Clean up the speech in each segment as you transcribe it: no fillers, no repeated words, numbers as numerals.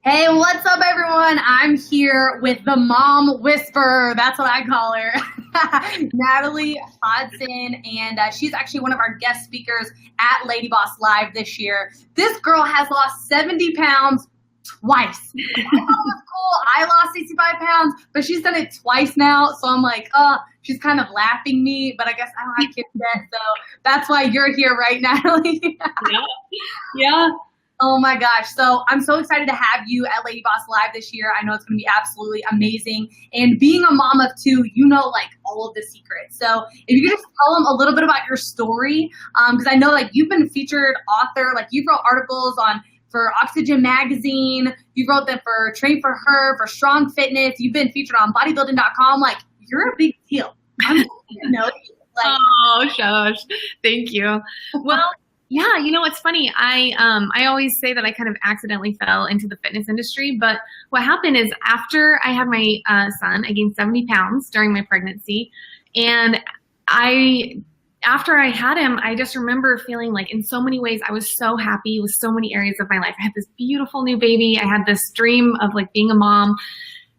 Hey, what's up, everyone? I'm here with the Mom Whisperer. That's what I call her, Natalie Hodson, and she's actually one of our guest speakers at LadyBoss Live this year. This girl has lost 70 pounds twice. I thought it was cool. I lost 65 pounds, but she's done it twice now. So I'm like, she's kind of laughing me, but I guess I don't have kids yet. So that's why you're here, right, Natalie? Yeah. Oh my gosh. So I'm so excited to have you at LadyBoss Live this year. I know it's going to be absolutely amazing. And being a mom of two, you know, like all of the secrets. So if you could just tell them a little bit about your story, because I know like you've been a featured author, like you wrote articles for Oxygen Magazine. You wrote them for Train for Her, for Strong Fitness. You've been featured on bodybuilding.com. Like you're a big deal. I'm you know, like, Oh, shush. Thank you. Well, yeah, you know, it's funny. I always say that I kind of accidentally fell into the fitness industry, but what happened is after I had my son, I gained 70 pounds during my pregnancy, and after I had him, I just remember feeling like in so many ways I was so happy with so many areas of my life. I had this beautiful new baby. I had this dream of like being a mom.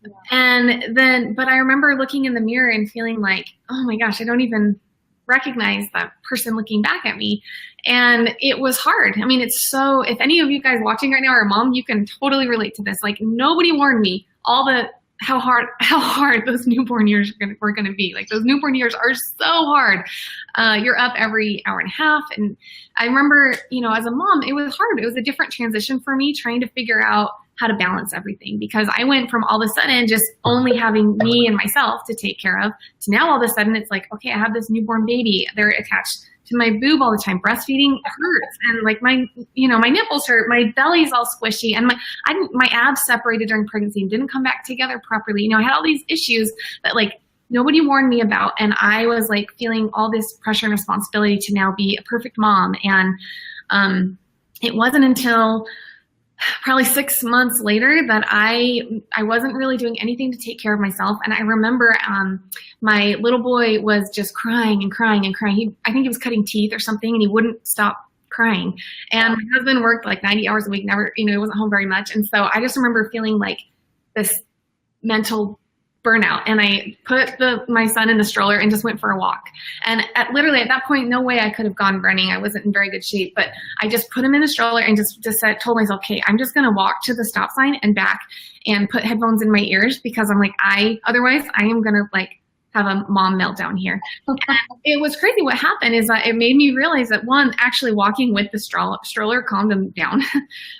But I remember looking in the mirror and feeling like, oh my gosh, I don't even recognize that person looking back at me. And it was hard. I mean, if any of you guys watching right now are a mom, you can totally relate to this. Like nobody warned me how hard those newborn years were going to be. Like those newborn years are so hard. You're up every hour and a half. And I remember, you know, as a mom, it was hard. It was a different transition for me trying to figure out how to balance everything, because I went from all of a sudden just only having me and myself to take care of to now all of a sudden it's like, okay, I have this newborn baby. They're attached to my boob all the time. Breastfeeding hurts, and like my nipples hurt, my belly's all squishy, and my abs separated during pregnancy and didn't come back together properly. You know, I had all these issues that like nobody warned me about, and I was like feeling all this pressure and responsibility to now be a perfect mom. And it wasn't until probably 6 months later that I wasn't really doing anything to take care of myself. And I remember my little boy was just crying and crying and crying. I think he was cutting teeth or something, and he wouldn't stop crying. And my husband worked like 90 hours a week, never, he wasn't home very much. And so I just remember feeling like this mental burnout, and I put my son in the stroller and just went for a walk. And literally at that point, no way I could have gone running. I wasn't in very good shape, but I just put him in the stroller and just told myself, okay, I'm just going to walk to the stop sign and back and put headphones in my ears, because I'm like, otherwise I am going to like have a mom meltdown here. And it was crazy. What happened is that it made me realize that one, actually walking with the stroller calmed him down.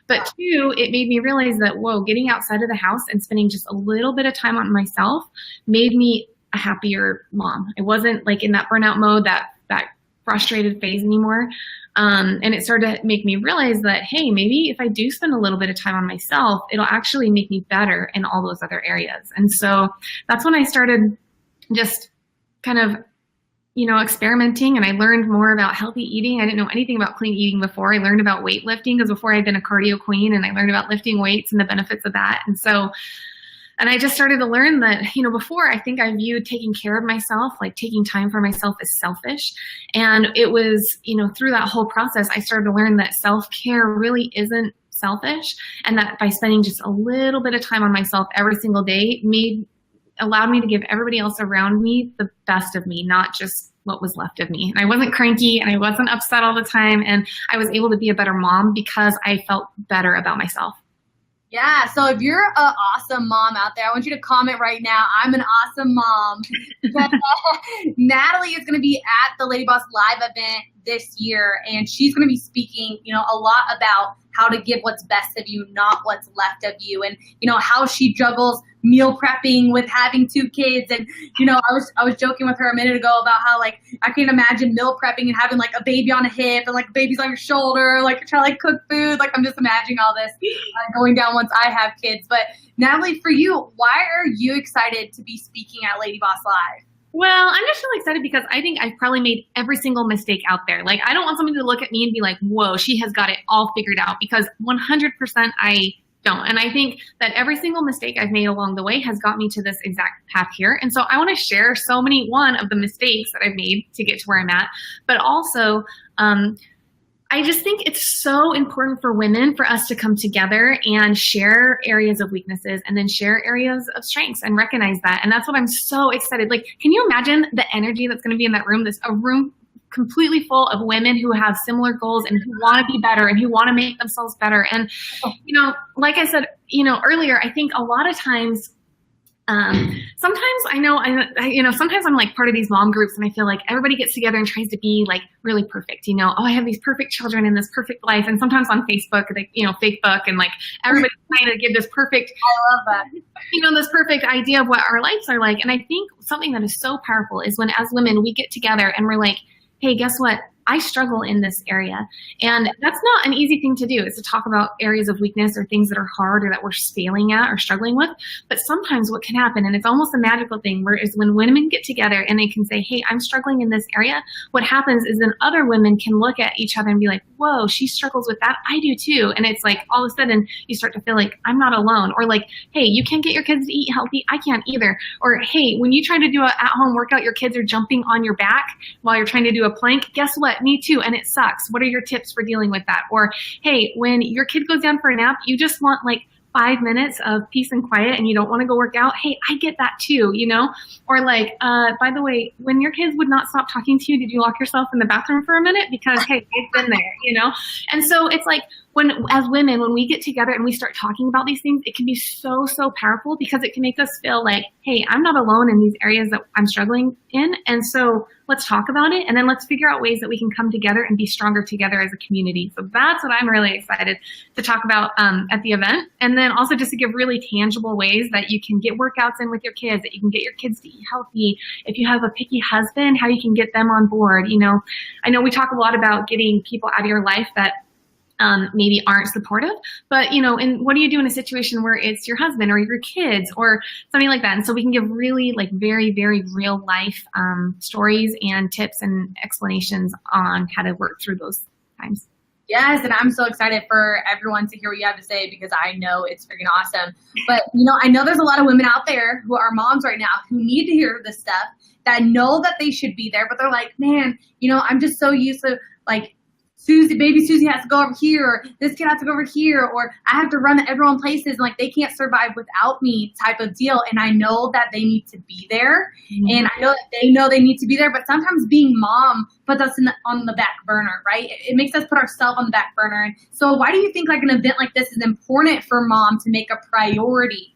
But two, it made me realize that, whoa, getting outside of the house and spending just a little bit of time on myself made me a happier mom. I wasn't like in that burnout mode, that frustrated phase anymore. And it started to make me realize that, hey, maybe if I do spend a little bit of time on myself, it'll actually make me better in all those other areas. And so that's when I started just kind of, experimenting, and I learned more about healthy eating. I didn't know anything about clean eating before. I learned about weightlifting, because before I'd been a cardio queen, and I learned about lifting weights and the benefits of that. And I just started to learn that, before I think I viewed taking care of myself, like taking time for myself, as selfish. And it was, through that whole process, I started to learn that self-care really isn't selfish, and that by spending just a little bit of time on myself every single day allowed me to give everybody else around me the best of me, not just what was left of me. And I wasn't cranky, and I wasn't upset all the time, and I was able to be a better mom because I felt better about myself. Yeah, so if you're an awesome mom out there, I want you to comment right now, I'm an awesome mom. Natalie is going to be at the LadyBoss Live event this year, and she's going to be speaking, a lot about how to give what's best of you, not what's left of you, and, how she juggles meal prepping with having two kids. And, I was joking with her a minute ago about how, like, I can't imagine meal prepping and having, like, a baby on a hip and, like, babies on your shoulder, like, you're trying to, like, cook food. Like, I'm just imagining all this going down once I have kids. But, Natalie, for you, why are you excited to be speaking at LadyBoss Live? Well, I'm just really excited because I think I've probably made every single mistake out there. Like, I don't want somebody to look at me and be like, whoa, she has got it all figured out, because 100% I don't. And I think that every single mistake I've made along the way has got me to this exact path here. And so I want to share so many, one, of the mistakes that I've made to get to where I'm at, but also I just think it's so important for women for us to come together and share areas of weaknesses and then share areas of strengths and recognize that. And that's what I'm so excited. Like, can you imagine the energy that's going to be in that room? A room completely full of women who have similar goals and who want to be better and who want to make themselves better. And, like I said, earlier, I think a lot of times, sometimes sometimes I'm like part of these mom groups and I feel like everybody gets together and tries to be like really perfect, oh, I have these perfect children and this perfect life. And sometimes on Facebook, Facebook and like everybody's trying to give this perfect, I love that. This perfect idea of what our lives are like. And I think something that is so powerful is when as women, we get together and we're like, hey, guess what? I struggle in this area. And that's not an easy thing to do, is to talk about areas of weakness or things that are hard or that we're failing at or struggling with. But sometimes what can happen, and it's almost a magical thing, is when women get together and they can say, hey, I'm struggling in this area, what happens is then other women can look at each other and be like, whoa, she struggles with that. I do too. And it's like all of a sudden you start to feel like I'm not alone. Or like, hey, you can't get your kids to eat healthy. I can't either. Or hey, when you try to do an at-home workout, your kids are jumping on your back while you're trying to do a plank. Guess what? Me too. And it sucks. What are your tips for dealing with that? Or hey, when your kid goes down for a nap, you just want like 5 minutes of peace and quiet and you don't want to go work out. Hey, I get that too, Or like, by the way, when your kids would not stop talking to you, did you lock yourself in the bathroom for a minute? Because hey, I've been there, And so it's like, as women, when we get together and we start talking about these things, it can be so, so powerful because it can make us feel like, hey, I'm not alone in these areas that I'm struggling in. And so let's talk about it. And then let's figure out ways that we can come together and be stronger together as a community. So that's what I'm really excited to talk about at the event. And then also just to give really tangible ways that you can get workouts in with your kids, that you can get your kids to eat healthy. If you have a picky husband, how you can get them on board. I know we talk a lot about getting people out of your life that maybe aren't supportive, but and what do you do in a situation where it's your husband or your kids or something like that? And so we can give really like very, very real life stories and tips and explanations on how to work through those times. Yes, and I'm so excited for everyone to hear what you have to say because I know it's freaking awesome. But, I know there's a lot of women out there who are moms right now who need to hear this stuff, that know that they should be there, but they're like, man, I'm just so used to like, baby Susie has to go over here, or this kid has to go over here, or I have to run everyone places, and like they can't survive without me type of deal. And I know that they need to be there, and I know that they know they need to be there. But sometimes being mom puts us on the back burner, right? It makes us put ourselves on the back burner. And so, why do you think like an event like this is important for mom to make a priority?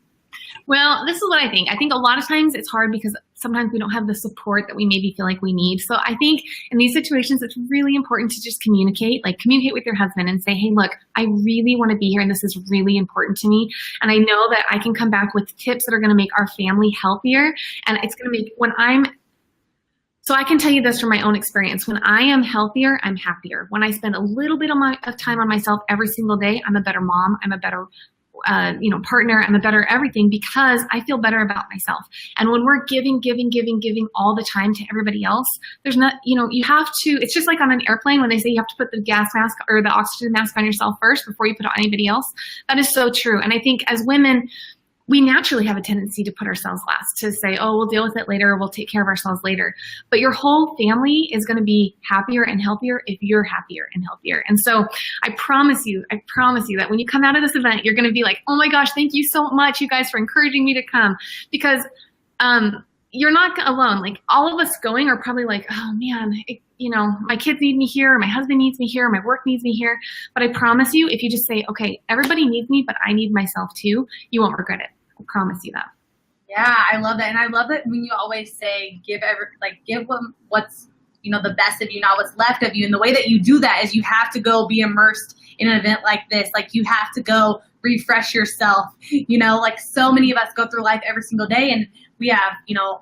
Well, this is what I think. I think a lot of times it's hard because sometimes we don't have the support that we maybe feel like we need. So I think in these situations, it's really important to just communicate with your husband and say, hey, look, I really want to be here and this is really important to me. And I know that I can come back with tips that are going to make our family healthier. And it's going to make so I can tell you this from my own experience. When I am healthier, I'm happier. When I spend a little bit of time on myself every single day, I'm a better mom. I'm a better partner, I'm a better everything because I feel better about myself. And when we're giving all the time to everybody else, there's not, you have to, it's just like on an airplane when they say you have to put the gas mask or the oxygen mask on yourself first before you put it on anybody else. That is so true. And I think as women, we naturally have a tendency to put ourselves last, to say, oh, we'll deal with it later, or we'll take care of ourselves later. But your whole family is going to be happier and healthier if you're happier and healthier. And so I promise you that when you come out of this event, you're going to be like, oh my gosh, thank you so much, you guys, for encouraging me to come. Because you're not alone. Like all of us going are probably like, oh man, my kids need me here, my husband needs me here, my work needs me here. But I promise you, if you just say, okay, everybody needs me, but I need myself too, you won't regret it. I promise you that. Yeah, I love that. And I love that when you always say, give them what's, the best of you, not what's left of you. And the way that you do that is you have to go be immersed in an event like this. Like you have to go refresh yourself. Like so many of us go through life every single day and we have,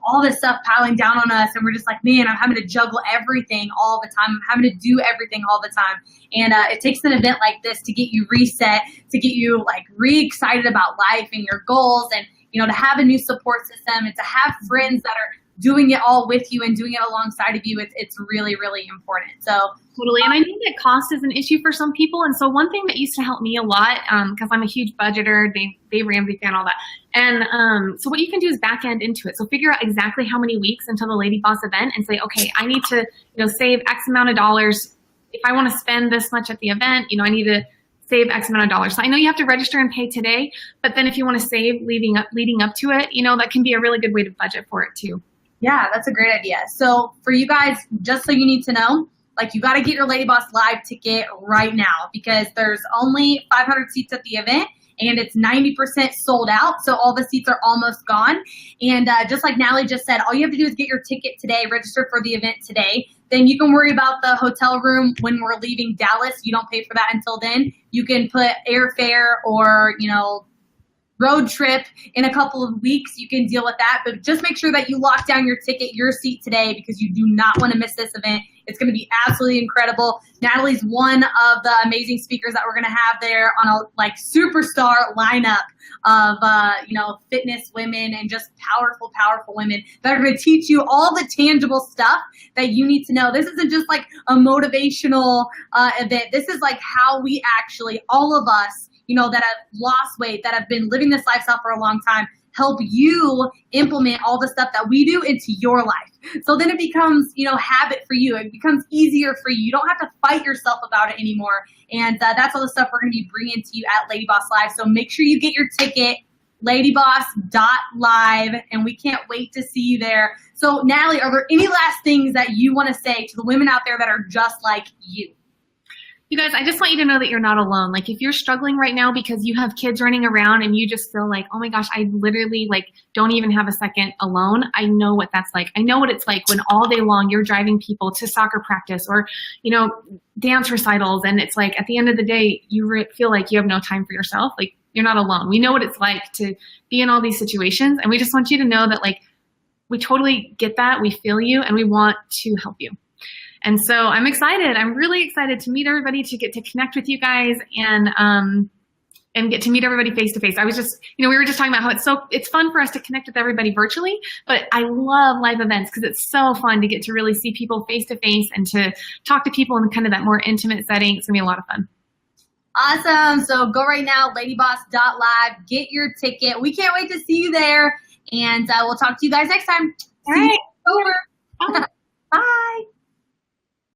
all this stuff piling down on us and we're just like, man, I'm having to juggle everything all the time. I'm having to do everything all the time. And it takes an event like this to get you reset, to get you like re-excited about life and your goals and, to have a new support system and to have friends that are doing it all with you and doing it alongside of you. It's really, really important. So totally. And I think that cost is an issue for some people. And so one thing that used to help me a lot, because I'm a huge budgeter, Dave Ramsey fan, all that. And so what you can do is back end into it. So figure out exactly how many weeks until the LadyBoss event and say, okay, I need to, save X amount of dollars if I want to spend this much at the event, I need to save X amount of dollars. So I know you have to register and pay today, but then if you want to save leading up to it, that can be a really good way to budget for it too. Yeah, that's a great idea. So for you guys, just so you need to know, you got to get your LadyBoss Live ticket right now because there's only 500 seats at the event and it's 90% sold out. So all the seats are almost gone. And just like Natalie just said, all you have to do is get your ticket today, register for the event today. Then you can worry about the hotel room when we're leaving Dallas. You don't pay for that until then. You can put airfare or, road trip in a couple of weeks. You can deal with that, but just make sure that you lock down your ticket, your seat today, because you do not want to miss this event. It's going to be absolutely incredible. Natalie's one of the amazing speakers that we're going to have there on a superstar lineup of, fitness women and just powerful women that are going to teach you all the tangible stuff that you need to know. This isn't just a motivational event. This is how we actually, all of us, that have lost weight, that have been living this lifestyle for a long time, help you implement all the stuff that we do into your life. So then it becomes, habit for you. It becomes easier for you. You don't have to fight yourself about it anymore. And that's all the stuff we're going to be bringing to you at LadyBoss Live. So make sure you get your ticket, ladyboss.live, and we can't wait to see you there. So Natalie, are there any last things that you want to say to the women out there that are just like you? You guys, I just want you to know that you're not alone. If you're struggling right now because you have kids running around and you just feel oh my gosh, I literally don't even have a second alone. I know what that's like. I know what it's like when all day long you're driving people to soccer practice or, dance recitals. And it's at the end of the day, you feel like you have no time for yourself. You're not alone. We know what it's like to be in all these situations. And we just want you to know that we totally get that. We feel you and we want to help you. And so I'm excited. I'm really excited to meet everybody, to get to connect with you guys and get to meet everybody face to face. I was just, we were just talking about how it's fun for us to connect with everybody virtually, but I love live events because it's so fun to get to really see people face to face and to talk to people in kind of that more intimate setting. It's gonna be a lot of fun. Awesome. So go right now, ladyboss.live, get your ticket. We can't wait to see you there. And we'll talk to you guys next time. All right. Over. Bye. Bye.